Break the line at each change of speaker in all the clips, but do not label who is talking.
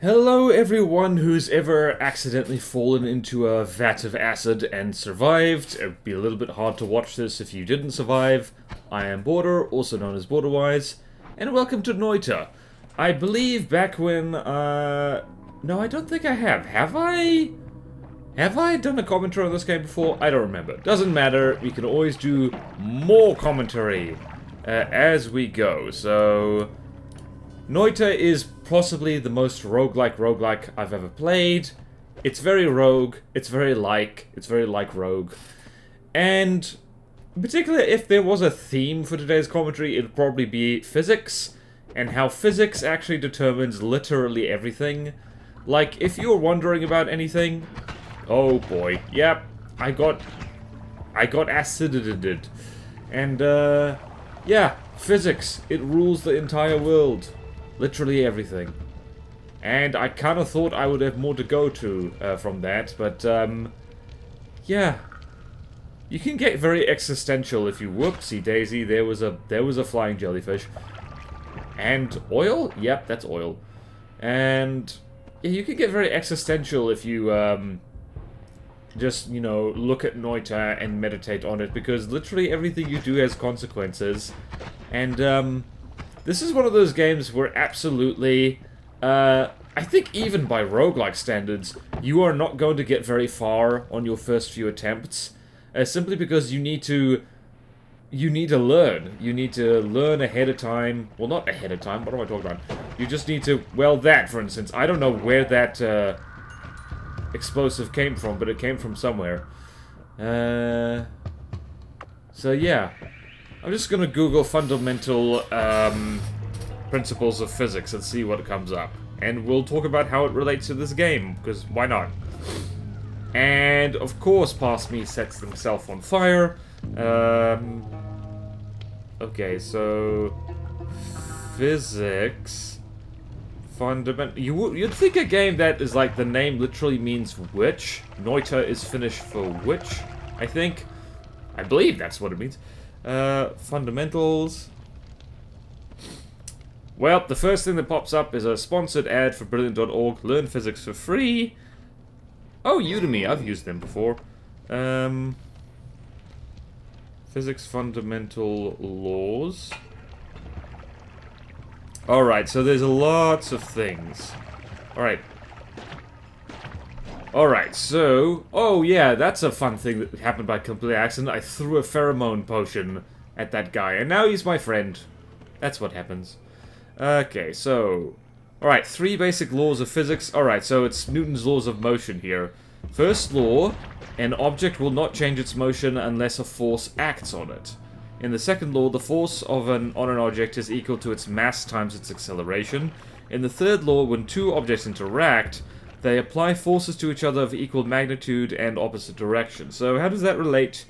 Hello everyone who's ever accidentally fallen into a vat of acid and survived. It would be a little bit hard to watch this if you didn't survive. I am Border, also known as BorderRRR, and welcome to Noita. I believe back when, no, I don't think I have. Have I? Have I done a commentary on this game before? I don't remember. Doesn't matter, we can always do more commentary as we go, so... Noita is possibly the most roguelike I've ever played. It's very rogue, it's very like rogue. And particularly if there was a theme for today's commentary, it'd probably be physics, and how physics actually determines literally everything. Like, if you're wondering about anything, oh boy, yep, I got acided. And, yeah, physics, it rules the entire world. Literally everything. And I kind of thought I would have more to go to from that, but, yeah. You can get very existential if you whoopsie daisy, there was a flying jellyfish. And oil? Yep, that's oil. And yeah, you can get very existential if you, just, you know, look at Noita and meditate on it, because literally everything you do has consequences. And, this is one of those games where absolutely, I think even by roguelike standards, you are not going to get very far on your first few attempts, simply because you need to learn. You need to learn ahead of time. Well, not ahead of time, what am I talking about? You just need to, well, that, for instance. I don't know where that, explosive came from, but it came from somewhere. So yeah. I'm just gonna Google fundamental principles of physics and see what comes up. And we'll talk about how it relates to this game, because why not? And, of course, past me sets himself on fire. Okay, so... Physics... Fundamental... You'd think a game that is like, the name literally means witch. Noita is Finnish for witch, I think. I believe that's what it means. Fundamentals. Well, the first thing that pops up is a sponsored ad for Brilliant.org. Learn physics for free. Oh, Udemy. I've used them before. Physics fundamental laws. Alright, so there's lots of things. Alright. Alright, so... Oh, yeah, that's a fun thing that happened by complete accident. I threw a pheromone potion at that guy, and now he's my friend. That's what happens. Okay, so... Alright, 3 basic laws of physics. Alright, so it's Newton's laws of motion here. First law, an object will not change its motion unless a force acts on it. In the second law, the force on an object is equal to its mass times its acceleration. In the third law, when 2 objects interact... they apply forces to each other of equal magnitude and opposite direction. So how does that relate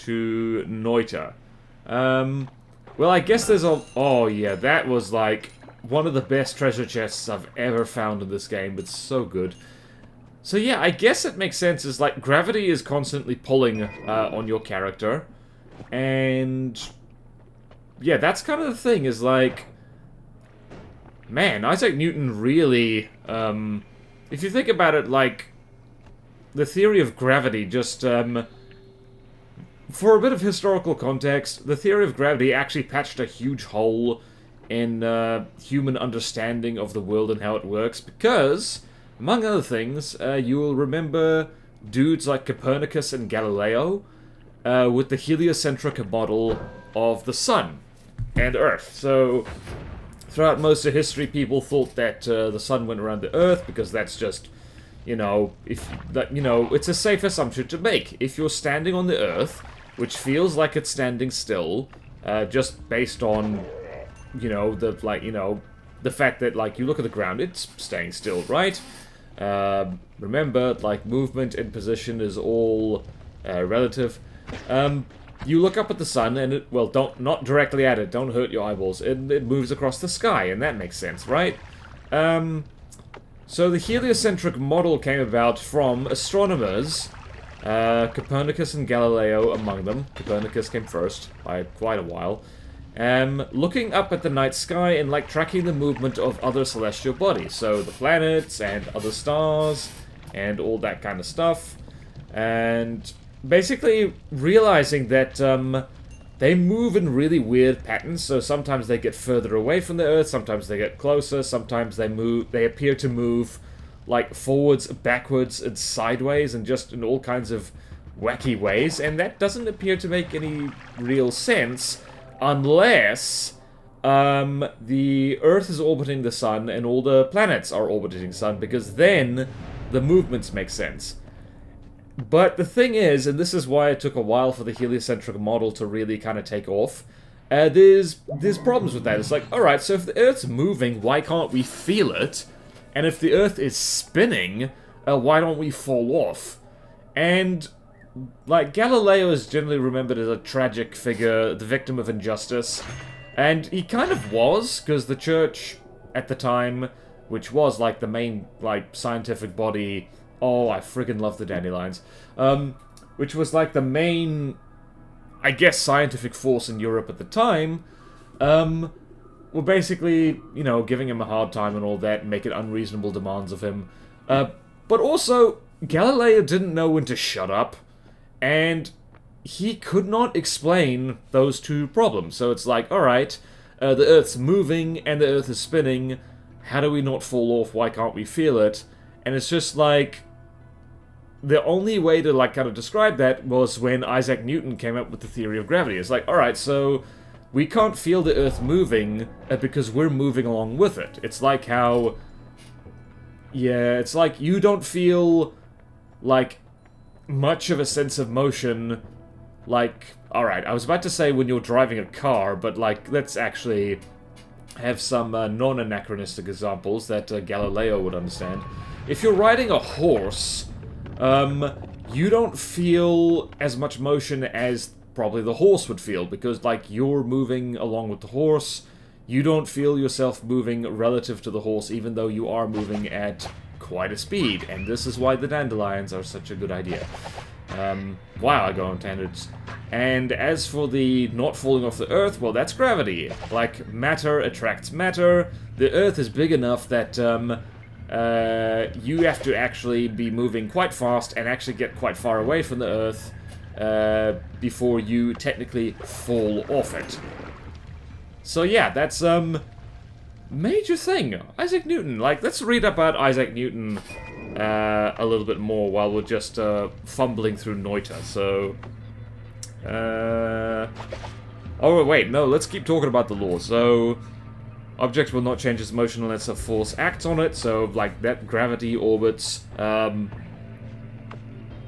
to Noita? Well, I guess there's a... Oh, yeah, that was, like, one of the best treasure chests I've ever found in this game. It's so good. So, yeah, I guess it makes sense. Is like, gravity is constantly pulling on your character. And... yeah, that's kind of the thing, is like... man, Isaac Newton really... if you think about it, like, the theory of gravity just, for a bit of historical context, the theory of gravity actually patched a huge hole in, human understanding of the world and how it works, because, among other things, you will remember dudes like Copernicus and Galileo, with the heliocentric model of the Sun and Earth. So... throughout most of history, people thought that the sun went around the Earth because that's just, you know, it's a safe assumption to make. If you're standing on the Earth, which feels like it's standing still, just based on, you know, the fact that, like, you look at the ground, it's staying still, right? Remember, like, movement and position is all relative. You look up at the sun, and it, well, not directly at it, don't hurt your eyeballs. It moves across the sky, and that makes sense, right? So the heliocentric model came about from astronomers, Copernicus and Galileo among them. Copernicus came first, by quite a while. looking up at the night sky and, like, tracking the movement of other celestial bodies. So, the planets and other stars and all that kind of stuff. And basically realizing that, they move in really weird patterns. So, sometimes they get further away from the Earth, sometimes they get closer, sometimes they appear to move, like, forwards, backwards, and sideways, and just in all kinds of wacky ways. And that doesn't appear to make any real sense. Unless the Earth is orbiting the Sun and all the planets are orbiting the Sun, because then the movements make sense. But the thing is, and this is why it took a while for the heliocentric model to really kind of take off, there's problems with that. It's like, alright, so if the Earth's moving, why can't we feel it? And if the Earth is spinning, why don't we fall off? And like, Galileo is generally remembered as a tragic figure, the victim of injustice. And he kind of was, because the church at the time, which was, like, the main, like, scientific body... Oh, I friggin' love the dandelions. Which was, like, the main, I guess, scientific force in Europe at the time. Were basically, you know, giving him a hard time and all that, and making unreasonable demands of him. But also, Galileo didn't know when to shut up. And he could not explain those two problems. So it's like, alright, the Earth's moving and the Earth is spinning. How do we not fall off? Why can't we feel it? And it's just like... The only way to, like, kind of describe that was when Isaac Newton came up with the theory of gravity. It's like, alright, so we can't feel the Earth moving because we're moving along with it. It's like how... Yeah, it's like you don't feel, like... much of a sense of motion, like, alright, I was about to say when you're driving a car, but, like, let's actually have some non-anachronistic examples that Galileo would understand. If you're riding a horse, you don't feel as much motion as probably the horse would feel, because, like, you're moving along with the horse, you don't feel yourself moving relative to the horse, even though you are moving at quite a speed, and this is why the dandelions are such a good idea. Wow, I go on tangents. And as for the not falling off the Earth, well, that's gravity. Like, matter attracts matter. The Earth is big enough that, you have to actually be moving quite fast and actually get quite far away from the Earth, before you technically fall off it. So yeah, that's, major thing. Isaac Newton. Like, let's read about Isaac Newton a little bit more while we're just fumbling through Noita. So, oh wait, no, let's keep talking about the law. So, objects will not change its motion unless a force acts on it. So, like, that gravity orbits,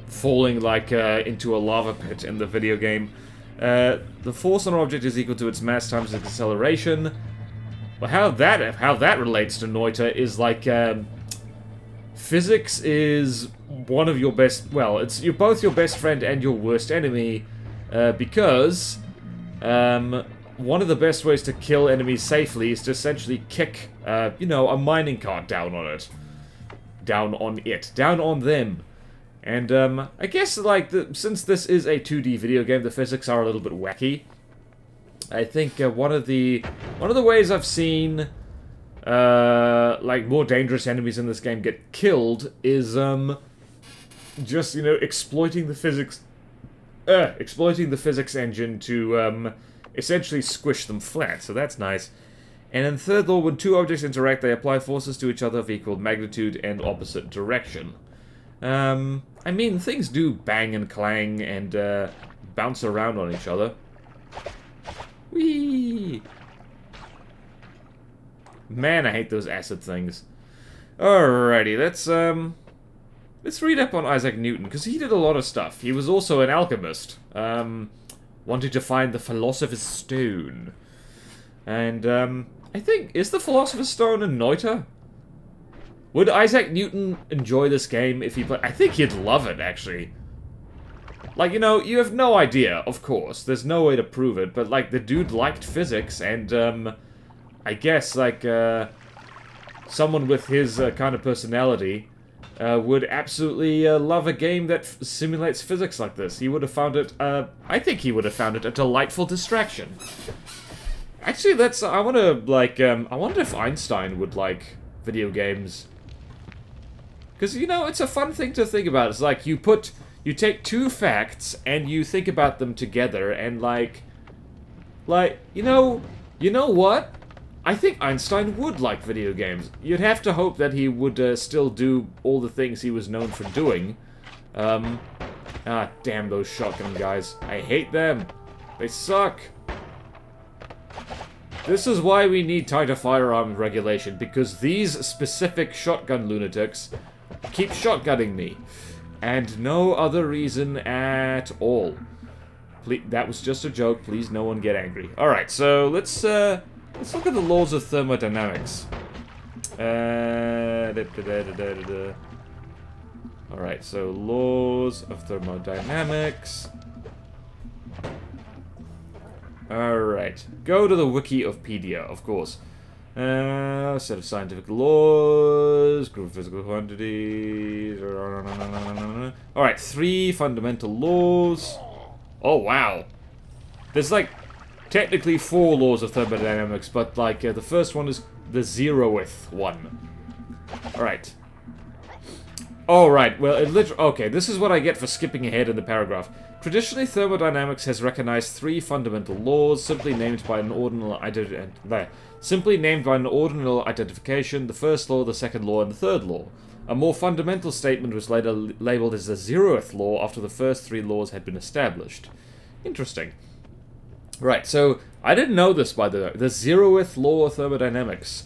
falling like into a lava pit in the video game. The force on an object is equal to its mass times its acceleration. Well, how that relates to Noita is like, physics is one of your best, well, you're both your best friend and your worst enemy, because, one of the best ways to kill enemies safely is to essentially kick, you know, a mining cart down on it. Down on them. And, I guess, like, since this is a 2D video game, the physics are a little bit wacky. I think one of the ways I've seen like more dangerous enemies in this game get killed is just, you know, exploiting the physics engine to essentially squish them flat. So that's nice. And in third law, when two objects interact, they apply forces to each other of equal magnitude and opposite direction. I mean, things do bang and clang and bounce around on each other. Whee! Man, I hate those acid things. Alrighty, let's read up on Isaac Newton, because he did a lot of stuff. He was also an alchemist, wanting to find the Philosopher's Stone. And, I think, is the Philosopher's Stone in Noita? Would Isaac Newton enjoy this game if he played? I think he'd love it, actually. Like, you know, you have no idea, of course. There's no way to prove it, but, like, the dude liked physics, and, I guess, like, someone with his kind of personality would absolutely love a game that simulates physics like this. He would have found it, I think he would have found it a delightful distraction. Actually, that's... I want to, like, I wonder if Einstein would like video games. Because, you know, it's a fun thing to think about. It's like, you take two facts, and you think about them together, and, like, you know what? I think Einstein would like video games. You'd have to hope that he would still do all the things he was known for doing. Damn those shotgun guys. I hate them. They suck. This is why we need tighter firearms regulation, because these specific shotgun lunatics keep shotgunning me. And no other reason at all. Please, that was just a joke. Please, no one get angry. Alright, so let's look at the laws of thermodynamics. Alright, so laws of thermodynamics. Alright, go to the wiki of Pedia, of course. Set of scientific laws, group of physical quantities. Alright, 3 fundamental laws. Oh, wow. There's, like, technically 4 laws of thermodynamics, but, like, the first one is the 0th one. Alright. Alright, well, okay, this is what I get for skipping ahead in the paragraph. Traditionally, thermodynamics has recognized 3 fundamental laws, simply named by an ordinal identification, the first law, the second law, and the third law. A more fundamental statement was later labeled as the 0th law after the first 3 laws had been established. Interesting. Right, so, I didn't know this, by the way. The 0th law of thermodynamics.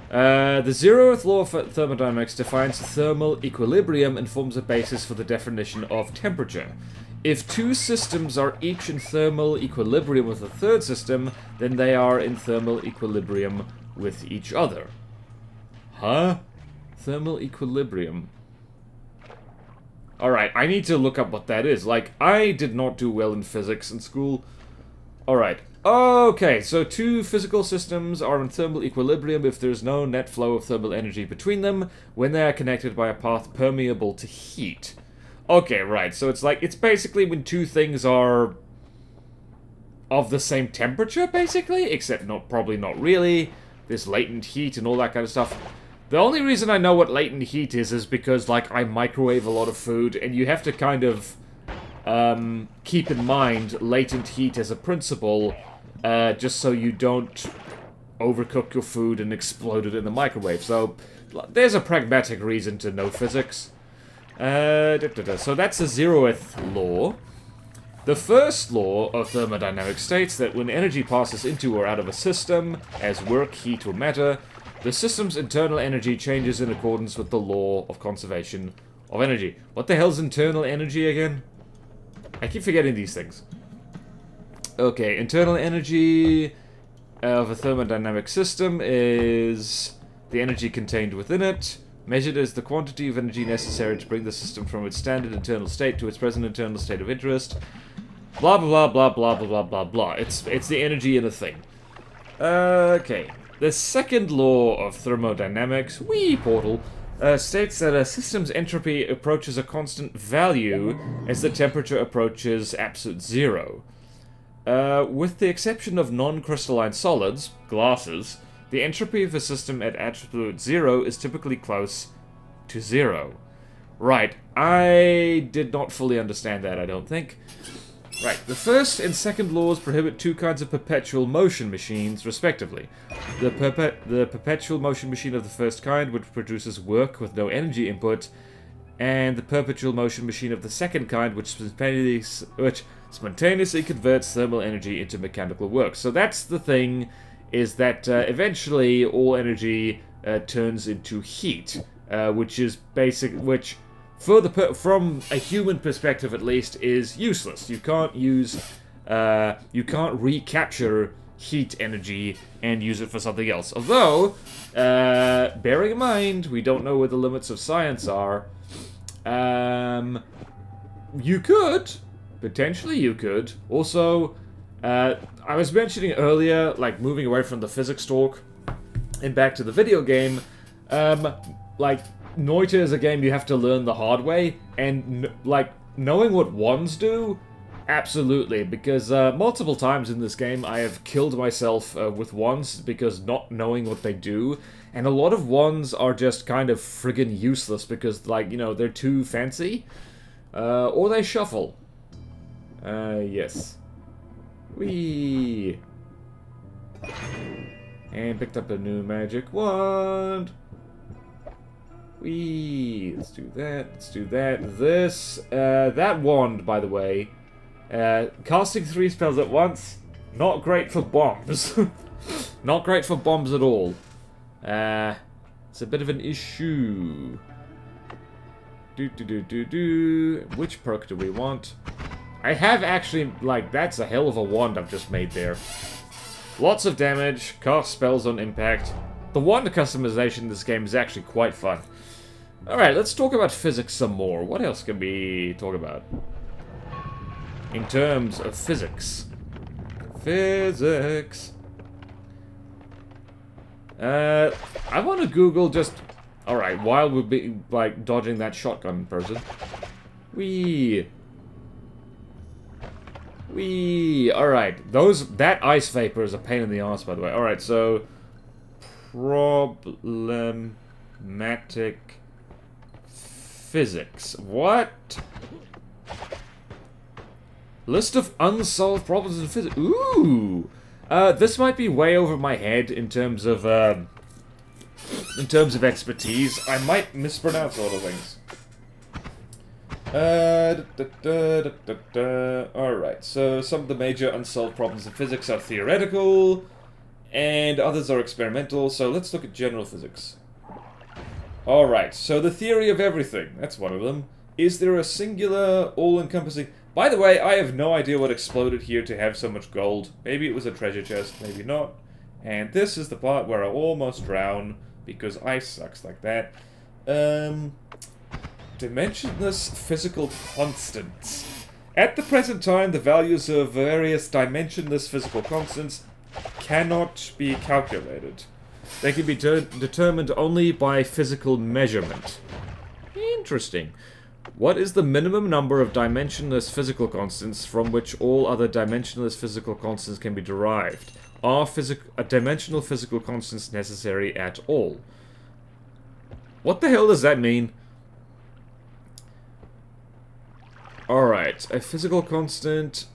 The 0th law of thermodynamics defines thermal equilibrium and forms a basis for the definition of temperature. If 2 systems are each in thermal equilibrium with a third system, then they are in thermal equilibrium with each other. Huh? Thermal equilibrium. Alright, I need to look up what that is. Like, I did not do well in physics in school. Alright. Okay, so 2 physical systems are in thermal equilibrium if there's no net flow of thermal energy between them when they are connected by a path permeable to heat. Okay, right, so it's basically when 2 things are of the same temperature, basically, except probably not really. There's latent heat and all that kind of stuff. The only reason I know what latent heat is because, like, I microwave a lot of food, and you have to kind of keep in mind latent heat as a principle, just so you don't overcook your food and explode it in the microwave. So, there's a pragmatic reason to know physics. So that's the 0th law. The first law of thermodynamics states that when energy passes into or out of a system, as work, heat, or matter, the system's internal energy changes in accordance with the law of conservation of energy. What the hell's internal energy again? I keep forgetting these things. Okay, internal energy of a thermodynamic system is the energy contained within it, measured as the quantity of energy necessary to bring the system from its standard internal state to its present internal state of interest. Blah, blah, blah, blah, blah, blah, blah, blah. It's the energy in a thing. Okay. The second law of thermodynamics, portal, states that a system's entropy approaches a constant value as the temperature approaches absolute 0. With the exception of non-crystalline solids, glasses, the entropy of a system at absolute 0 is typically close to 0. Right, I did not fully understand that, I don't think. Right, the first and second laws prohibit 2 kinds of perpetual motion machines, respectively. The perpetual motion machine of the first kind, which produces work with no energy input, and the perpetual motion machine of the second kind, which spontaneously converts thermal energy into mechanical work. So that's the thing, is that eventually all energy turns into heat, which is from a human perspective at least, is useless. You can't recapture heat energy and use it for something else. Although, bearing in mind, we don't know where the limits of science are, you could. Potentially you could. Also, I was mentioning earlier, like, moving away from the physics talk and back to the video game, like, Noita is a game you have to learn the hard way, and, like, knowing what wands do Absolutely, because multiple times in this game I have killed myself with wands because not knowing what they do, and a lot of wands are just kind of friggin' useless because, like, you know, they're too fancy, or they shuffle. Yes. Whee! And picked up a new magic wand. Whee! Let's do that, let's do that. This, that wand, by the way, casting 3 spells at once, not great for bombs. Not great for bombs at all. It's a bit of an issue. Which perk do we want? I have actually, like, that's a hell of a wand I've just made there. Lots of damage, cast spells on impact. The wand customization in this game is actually quite fun. Alright, let's talk about physics some more. What else can we talk about? In terms of physics. Physics. I want to Google just... Alright, while we'll be, like, dodging that shotgun person. Whee! Whee! Alright, that ice vapor is a pain in the ass, by the way. Alright, so... Problematic... physics. What? List of unsolved problems in physics. Ooh! This might be way over my head in terms of expertise. I might mispronounce all the things. Alright, so some of the major unsolved problems in physics are theoretical, and others are experimental, so let's look at general physics. Alright, so the theory of everything, that's one of them. Is there a singular, all-encompassing... By the way, I have no idea what exploded here to have so much gold. Maybe it was a treasure chest, maybe not. And this is the part where I almost drown, because ice sucks like that. Dimensionless physical constants. At the present time, the values of various dimensionless physical constants cannot be calculated. They can be determined only by physical measurement. Interesting. What is the minimum number of dimensionless physical constants from which all other dimensionless physical constants can be derived? Are dimensional physical constants necessary at all? What the hell does that mean? Alright, a physical constant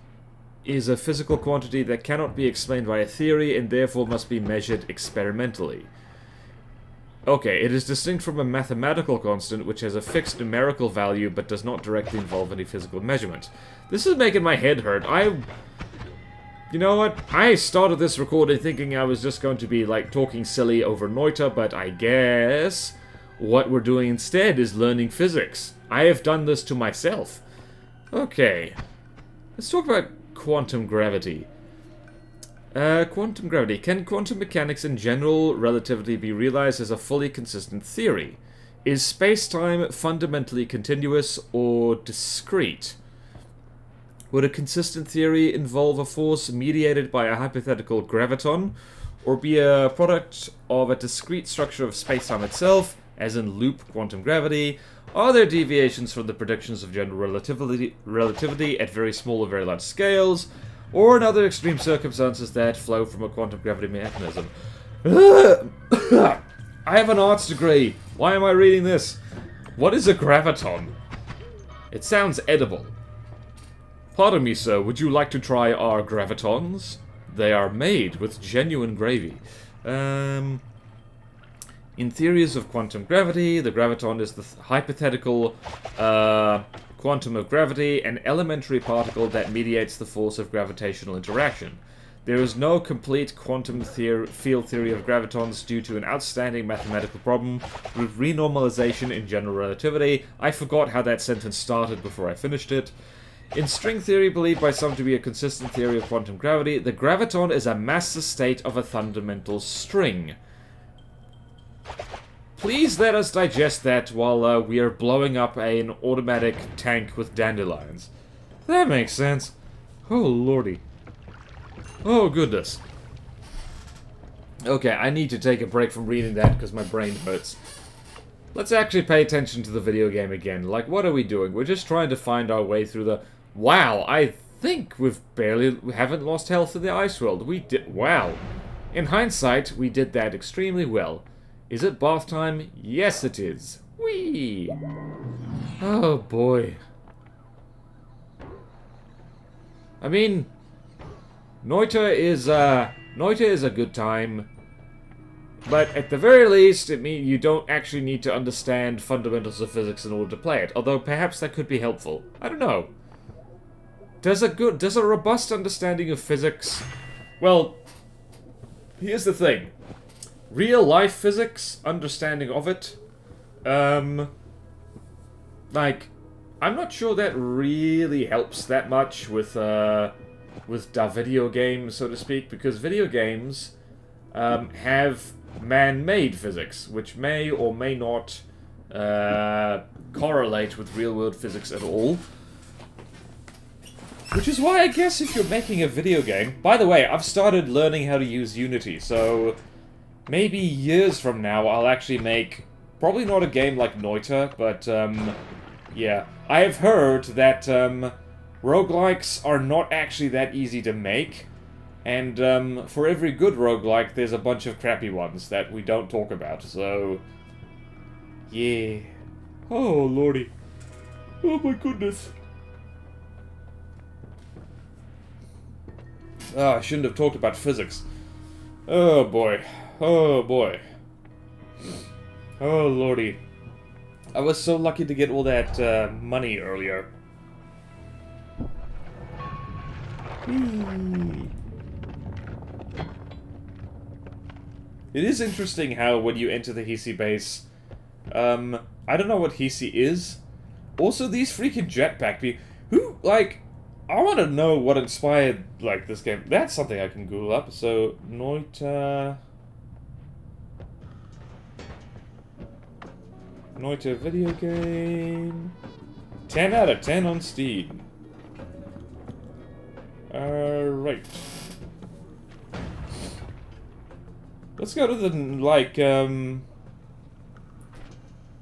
is a physical quantity that cannot be explained by a theory and therefore must be measured experimentally. Okay, it is distinct from a mathematical constant which has a fixed numerical value but does not directly involve any physical measurement. This is making my head hurt. You know what? I started this recording thinking I was just going to be, like, talking silly over Noita, but I guess what we're doing instead is learning physics. I have done this to myself. Okay. Let's talk about quantum gravity. Quantum gravity. Can quantum mechanics and general relativity be realized as a fully consistent theory? Is space-time fundamentally continuous or discrete? Would a consistent theory involve a force mediated by a hypothetical graviton, or be a product of a discrete structure of space-time itself, as in loop quantum gravity? Are there deviations from the predictions of general relativity at very small or very large scales? Or in other extreme circumstances that flow from a quantum gravity mechanism. I have an arts degree. Why am I reading this? What is a graviton? It sounds edible. Pardon me, sir. Would you like to try our gravitons? They are made with genuine gravy. In theories of quantum gravity, the graviton is the hypothetical quantum of gravity, an elementary particle that mediates the force of gravitational interaction. There is no complete quantum field theory of gravitons due to an outstanding mathematical problem with renormalization in general relativity. I forgot how that sentence started before I finished it. In string theory, believed by some to be a consistent theory of quantum gravity, the graviton is a master state of a fundamental string. Please let us digest that while we are blowing up an automatic tank with dandelions. That makes sense. Oh, lordy. Oh, goodness. Okay, I need to take a break from reading that because my brain hurts. Let's actually pay attention to the video game again. Like, what are we doing? We're just trying to find our way through the... Wow, I think we haven't lost health in the ice world. We did, wow. In hindsight, we did that extremely well. Is it bath time? Yes, it is. Whee! Oh, boy. I mean, Noita is a good time. But at the very least, it means you don't actually need to understand fundamentals of physics in order to play it. Although perhaps that could be helpful. I don't know. Does a robust understanding of physics... Well, here's the thing. Real-life physics, understanding of it, like, I'm not sure that really helps that much with video games, so to speak, because video games have man-made physics, which may or may not correlate with real-world physics at all. Which is why I guess if you're making a video game... By the way, I've started learning how to use Unity, so maybe years from now I'll actually make... Probably not a game like Noita, but, yeah. I have heard that, roguelikes are not actually that easy to make, and, for every good roguelike, there's a bunch of crappy ones that we don't talk about, so... Yeah. Oh, lordy. Oh my goodness. Oh, I shouldn't have talked about physics. Oh boy. Oh boy. Oh lordy. I was so lucky to get all that money earlier. It is interesting how when you enter the Hisi base, I don't know what Hisi is. Also, these freaking jetpack people, who, like, I want to know what inspired, like, this game. That's something I can Google up. So, Noita video game. 10 out of 10 on Steam. Alright. Let's go to the, like, I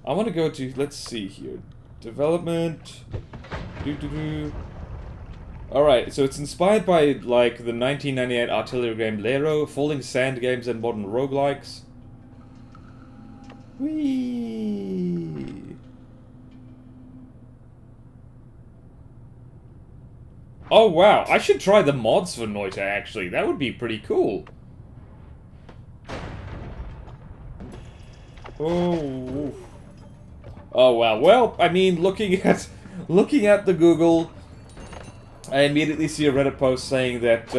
want to go to, let's see here. Development. Alright, so it's inspired by, like, the 1998 artillery game Lero, Falling Sand games, and modern roguelikes. Whee! Oh, wow. I should try the mods for Noita, actually. That would be pretty cool. Oh. Oh, wow. Well, I mean, looking at the Google... I immediately see a Reddit post saying that,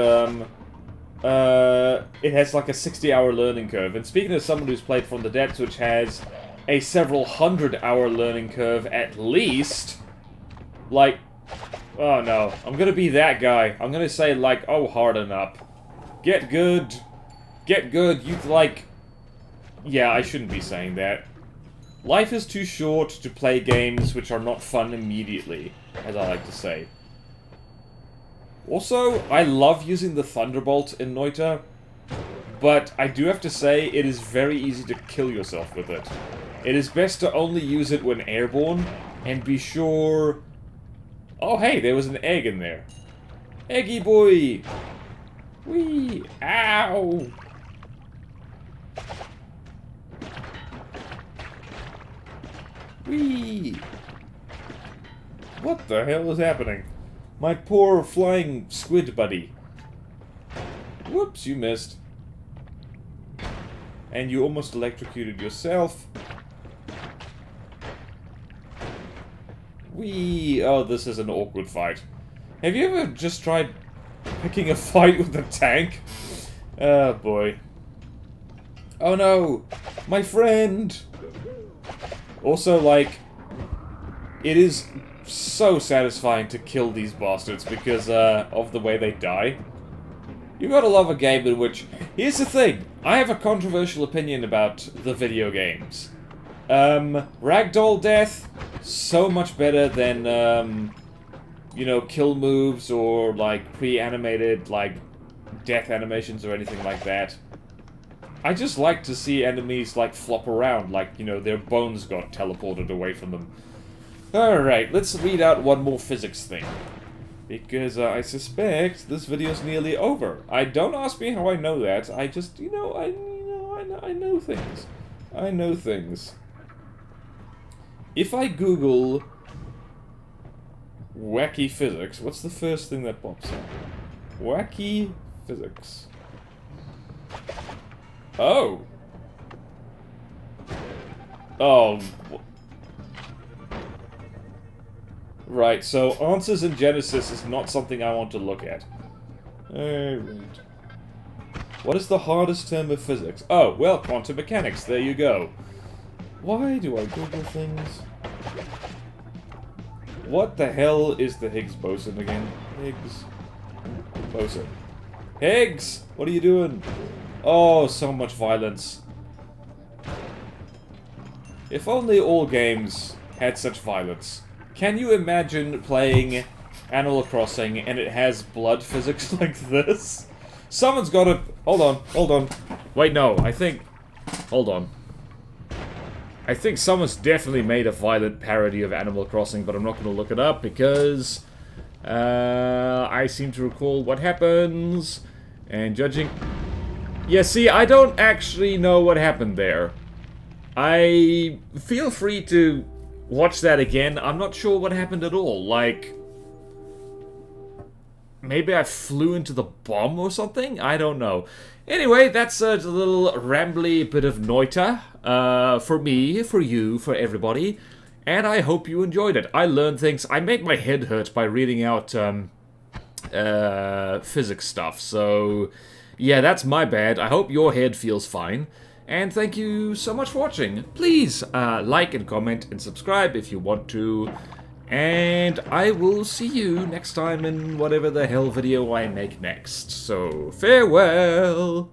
it has like a 60-hour learning curve. And speaking as someone who's played From the Depths, which has a several hundred-hour learning curve at least, like, oh no, I'm gonna be that guy. I'm gonna say, like, oh, harden up. Get good. Get good. You, like, yeah, I shouldn't be saying that. Life is too short to play games which are not fun immediately, as I like to say. Also, I love using the Thunderbolt in Noita, but I do have to say it is very easy to kill yourself with it. It is best to only use it when airborne, and be sure... Oh hey, there was an egg in there. Eggy boy! Whee! Ow! Whee! What the hell is happening? My poor flying squid buddy. Whoops, you missed. And you almost electrocuted yourself. Whee! Oh, this is an awkward fight. Have you ever just tried picking a fight with a tank? Oh, boy. Oh, no! My friend! Also, like, it is so satisfying to kill these bastards because of the way they die. You gotta love a game in which... Here's the thing. I have a controversial opinion about the video games. Ragdoll death, so much better than, you know, kill moves or, like, pre-animated, like, death animations or anything like that. I just like to see enemies, like, flop around, like, you know, their bones got teleported away from them. Alright, let's read out one more physics thing. Because I suspect this video's nearly over. Don't ask me how I know that. I just, I know things. I know things. If I Google wacky physics, what's the first thing that pops up? Wacky physics. Oh. Oh. Right, so answers in Genesis is not something I want to look at. Alright. What is the hardest term of physics? Oh, well, quantum mechanics, there you go. Why do I Google things? What the hell is the Higgs boson again? Higgs boson. Higgs! What are you doing? Oh, so much violence. If only all games had such violence. Can you imagine playing Animal Crossing and it has blood physics like this? Someone's gotta... Hold on, hold on. Wait, no, I think... Hold on. I think someone's definitely made a violent parody of Animal Crossing, but I'm not gonna look it up because... I seem to recall what happens. And judging... Yeah, see, I don't actually know what happened there. I... Feel free to... watch that again. I'm not sure what happened at all. Like, maybe I flew into the bomb or something? I don't know. Anyway, that's a little rambly bit of Noita. For me, for you, for everybody. And I hope you enjoyed it. I learned things. I made my head hurt by reading out physics stuff. So, yeah, that's my bad. I hope your head feels fine. And thank you so much for watching. Please like and comment and subscribe if you want to. And I will see you next time in whatever the hell video I make next. So, farewell!